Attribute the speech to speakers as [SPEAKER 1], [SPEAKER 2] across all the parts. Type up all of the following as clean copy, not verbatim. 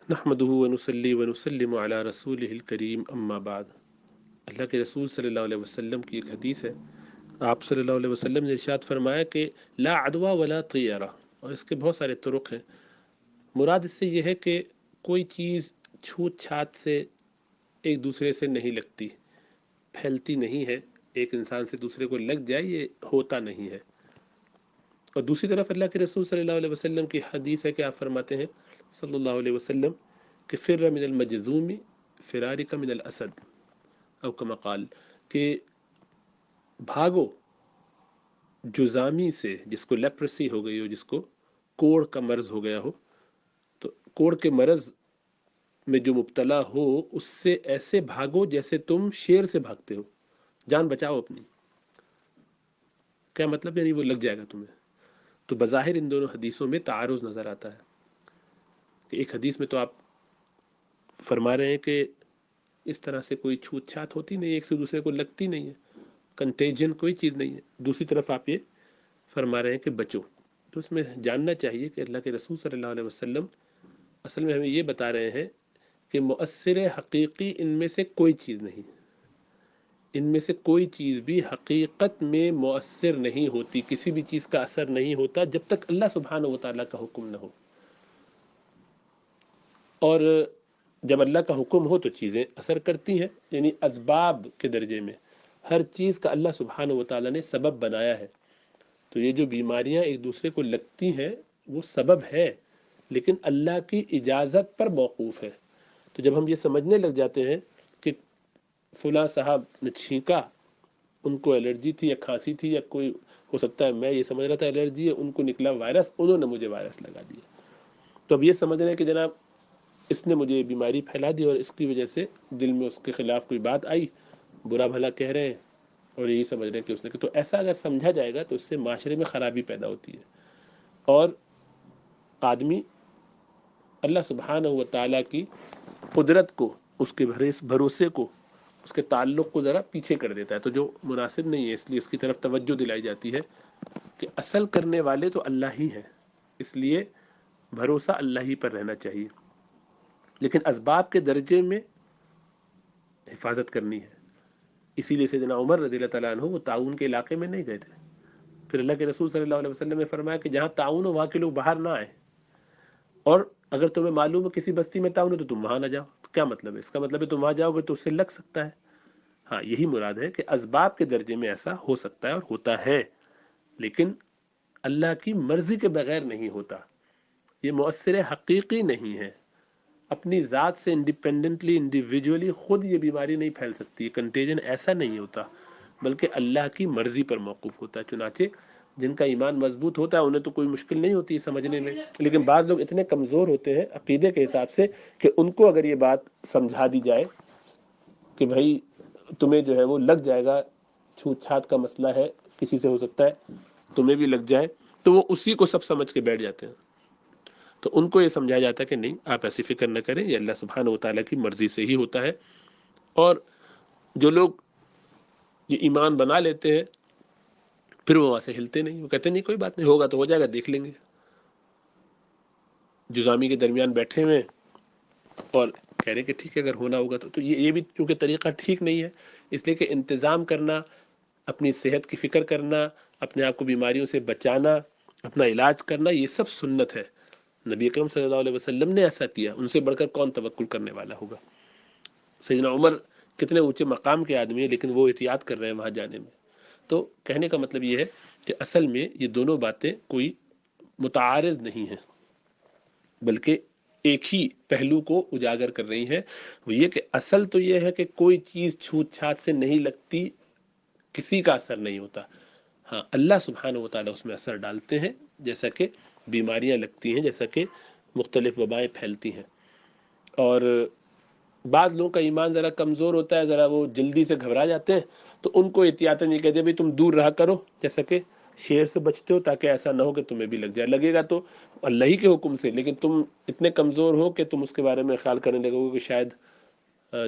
[SPEAKER 1] نحمدہ ونصلی ونسلم علی رسولہ الکریم اما بعد۔ اللہ کے رسول صلی اللہ علیہ وسلم کی ایک حدیث ہے، آپ صلی اللہ علیہ وسلم نے ارشاد فرمایا کہ لا عدوى ولا طیرہ، اور اس کے بہت سارے طرق ہیں۔ مراد اس سے یہ ہے کہ کوئی چیز چھوت چھات سے ایک دوسرے سے نہیں لگتی، پھیلتی نہیں ہے، ایک انسان سے دوسرے کو لگ جائے یہ ہوتا نہیں ہے۔ اور دوسری طرف اللہ کے رسول صلی اللہ علیہ وسلم کی حدیث ہے کہ آپ فرماتے ہیں صلی اللہ علیہ وسلم کہ فر من المجذوم فرارک من الاسد، او کما قال کہ بھاگو جزامی سے، جس کو لیپرسی ہو گئی ہو، جس کو کوڑ کا مرض ہو گیا ہو، تو کوڑ کے مرض میں جو مبتلا ہو اس سے ایسے بھاگو جیسے تم شیر سے بھاگتے ہو، جان بچاؤ اپنی۔ کیا مطلب؟ یعنی وہ لگ جائے گا تمہیں۔ تو بظاہر ان دونوں حدیثوں میں تعارض نظر آتا ہے کہ ایک حدیث میں تو آپ فرما رہے ہیں کہ اس طرح سے کوئی چھوت چھات ہوتی نہیں، ایک سے دوسرے کو لگتی نہیں ہے، کنٹیجن کوئی چیز نہیں ہے، دوسری طرف آپ یہ فرما رہے ہیں کہ بچو۔ تو اس میں جاننا چاہیے کہ اللہ کے رسول صلی اللہ علیہ وسلم اصل میں ہمیں یہ بتا رہے ہیں کہ مؤثر حقیقی ان میں سے کوئی چیز نہیں، ان میں سے کوئی چیز بھی حقیقت میں مؤثر نہیں ہوتی، کسی بھی چیز کا اثر نہیں ہوتا جب تک اللہ سبحانہ و تعالیٰ کا حکم نہ ہو، اور جب اللہ کا حکم ہو تو چیزیں اثر کرتی ہیں، یعنی اسباب کے درجے میں ہر چیز کا اللہ سبحانہ و تعالیٰ نے سبب بنایا ہے۔ تو یہ جو بیماریاں ایک دوسرے کو لگتی ہیں وہ سبب ہے، لیکن اللہ کی اجازت پر موقوف ہے۔ تو جب ہم یہ سمجھنے لگ جاتے ہیں کہ فلاں صاحب نے چھینکا، ان کو الرجی تھی یا کھانسی تھی یا کوئی ہو سکتا ہے، میں یہ سمجھ رہا تھا الرجی ہے، ان کو نکلا وائرس، انہوں نے مجھے وائرس لگا دیا، تو اب یہ سمجھ رہے ہیں کہ جناب اس نے مجھے بیماری پھیلا دی اور اس کی وجہ سے دل میں اس کے خلاف کوئی بات آئی، برا بھلا کہہ رہے ہیں اور یہی سمجھ رہے ہیں کہ اس نے، تو ایسا اگر سمجھا جائے گا تو اس سے معاشرے میں خرابی پیدا ہوتی ہے، اور آدمی اللہ سبحانہ و تعالیٰ کی قدرت کو، اس کے بھروسے کو، اس کے تعلق کو ذرا پیچھے کر دیتا ہے، تو جو مناسب نہیں ہے، اس لیے اس کی طرف توجہ دلائی جاتی ہے کہ اصل کرنے والے تو اللہ ہی ہیں، اس لیے بھروسہ اللہ ہی پر رہنا چاہیے، لیکن اسباب کے درجے میں حفاظت کرنی ہے۔ اسی لیے سیدنا عمر رضی اللہ تعالیٰ عنہ وہ تعاون کے علاقے میں نہیں گئے تھے، پھر اللہ کے رسول صلی اللہ علیہ وسلم نے فرمایا کہ جہاں تعاون ہو وہاں کے لوگ باہر نہ آئیں، اور اگر تمہیں معلوم ہے کسی بستی میں تعاون ہے تو تم وہاں نہ جاؤ۔ تو کیا مطلب ہے؟ اس کا مطلب ہے تم وہاں جاؤ گے تو اس سے لگ سکتا ہے۔ ہاں، یہی مراد ہے کہ اسباب کے درجے میں ایسا ہو سکتا ہے اور ہوتا ہے، لیکن اللہ کی مرضی کے بغیر نہیں ہوتا، یہ مؤثر حقیقی نہیں ہے، اپنی ذات سے انڈیپینڈنٹلی انڈیویجولی خود یہ بیماری نہیں پھیل سکتی، کنٹیجن ایسا نہیں ہوتا، بلکہ اللہ کی مرضی پر موقوف ہوتا ہے۔ چنانچہ جن کا ایمان مضبوط ہوتا ہے انہیں تو کوئی مشکل نہیں ہوتی سمجھنے میں، لیکن بعض لوگ اتنے کمزور ہوتے ہیں عقیدے کے حساب سے کہ ان کو اگر یہ بات سمجھا دی جائے کہ بھائی تمہیں جو ہے وہ لگ جائے گا، چھوت چھات کا مسئلہ ہے، کسی سے ہو سکتا ہے تمہیں بھی لگ جائے، تو وہ اسی کو سب سمجھ کے بیٹھ جاتے ہیں۔ تو ان کو یہ سمجھایا جاتا ہے کہ نہیں، آپ ایسی فکر نہ کریں، یہ اللہ سبحانہ و تعالیٰ کی مرضی سے ہی ہوتا ہے۔ اور جو لوگ یہ ایمان بنا لیتے ہیں پھر وہ وہاں سے ہلتے نہیں، وہ کہتے نہیں کوئی بات نہیں، ہوگا تو ہو جائے گا، دیکھ لیں گے، جزامی کے درمیان بیٹھے ہوئے اور کہہ رہے کہ ٹھیک ہے اگر ہونا ہوگا تو یہ بھی چونکہ طریقہ ٹھیک نہیں ہے، اس لیے کہ انتظام کرنا، اپنی صحت کی فکر کرنا، اپنے آپ کو بیماریوں سے بچانا، اپنا علاج کرنا، یہ سب سنت ہے، نبی اکرم صلی اللہ علیہ وسلم نے ایسا کیا، ان سے بڑھ کر کون توکل کرنے والا ہوگا۔ سیدنا عمر کتنے اونچے مقام کے آدمی ہیں لیکن وہ احتیاط کر رہے ہیں وہاں جانے میں۔ تو کہنے کا مطلب یہ ہے کہ اصل میں یہ دونوں باتیں کوئی متعارض نہیں ہیں، بلکہ ایک ہی پہلو کو اجاگر کر رہی ہیں، وہ یہ کہ اصل تو یہ ہے کہ کوئی چیز چھوت چھات سے نہیں لگتی، کسی کا اثر نہیں ہوتا، ہاں اللہ سبحانہ و تعالیٰ اس میں اثر ڈالتے ہیں، جیسا کہ بیماریاں لگتی ہیں، جیسا کہ مختلف وبائیں پھیلتی ہیں۔ اور بعض لوگوں کا ایمان ذرا کمزور ہوتا ہے، ذرا وہ جلدی سے گھبرا جاتے ہیں، تو ان کو احتیاطاً یہ کہتے ہیں بھائی تم دور رہا کرو، جیسا کہ شیر سے بچتے ہو، تاکہ ایسا نہ ہو کہ تمہیں بھی لگ جائے، لگے گا تو اللہ ہی کے حکم سے، لیکن تم اتنے کمزور ہو کہ تم اس کے بارے میں خیال کرنے لگو گے کہ شاید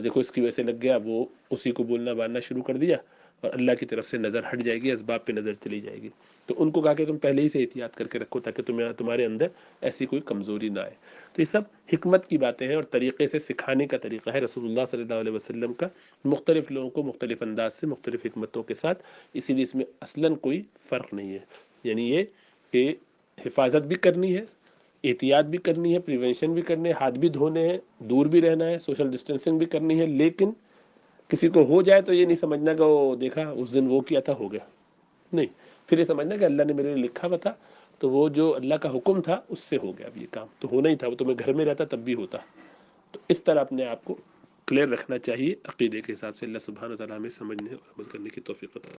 [SPEAKER 1] دیکھو اس کی وجہ سے لگ گیا، وہ اسی کو بولنا باندھنا شروع کر دیا، اور اللہ کی طرف سے نظر ہٹ جائے گی، اسباب پہ نظر چلی جائے گی۔ تو ان کو کہا کہ تم پہلے ہی سے احتیاط کر کے رکھو تاکہ تمہارے اندر ایسی کوئی کمزوری نہ آئے۔ تو یہ سب حکمت کی باتیں ہیں اور طریقے سے سکھانے کا طریقہ ہے رسول اللہ صلی اللہ علیہ وسلم کا، مختلف لوگوں کو مختلف انداز سے مختلف حکمتوں کے ساتھ، اسی لیے اس میں اصلاً کوئی فرق نہیں ہے۔ یعنی یہ کہ حفاظت بھی کرنی ہے، احتیاط بھی کرنی ہے، پریونشن بھی کرنے، ہاتھ بھی دھونے ہیں، دور بھی رہنا ہے، سوشل ڈسٹینسنگ بھی کرنی ہے، لیکن کسی کو ہو جائے تو یہ نہیں سمجھنا کہ وہ دیکھا اس دن وہ کیا تھا ہو گیا، نہیں، پھر یہ سمجھنا کہ اللہ نے میرے لیے لکھا ہوا تھا، تو وہ جو اللہ کا حکم تھا اس سے ہو گیا، اب یہ کام تو ہونا ہی تھا، وہ تو میں گھر میں رہتا تب بھی ہوتا۔ تو اس طرح اپنے آپ کو کلیئر رکھنا چاہیے عقیدے کے حساب سے۔ اللہ سبحانہ و تعالیٰ ہمیں سمجھنے اور عمل کرنے کی توفیق عطا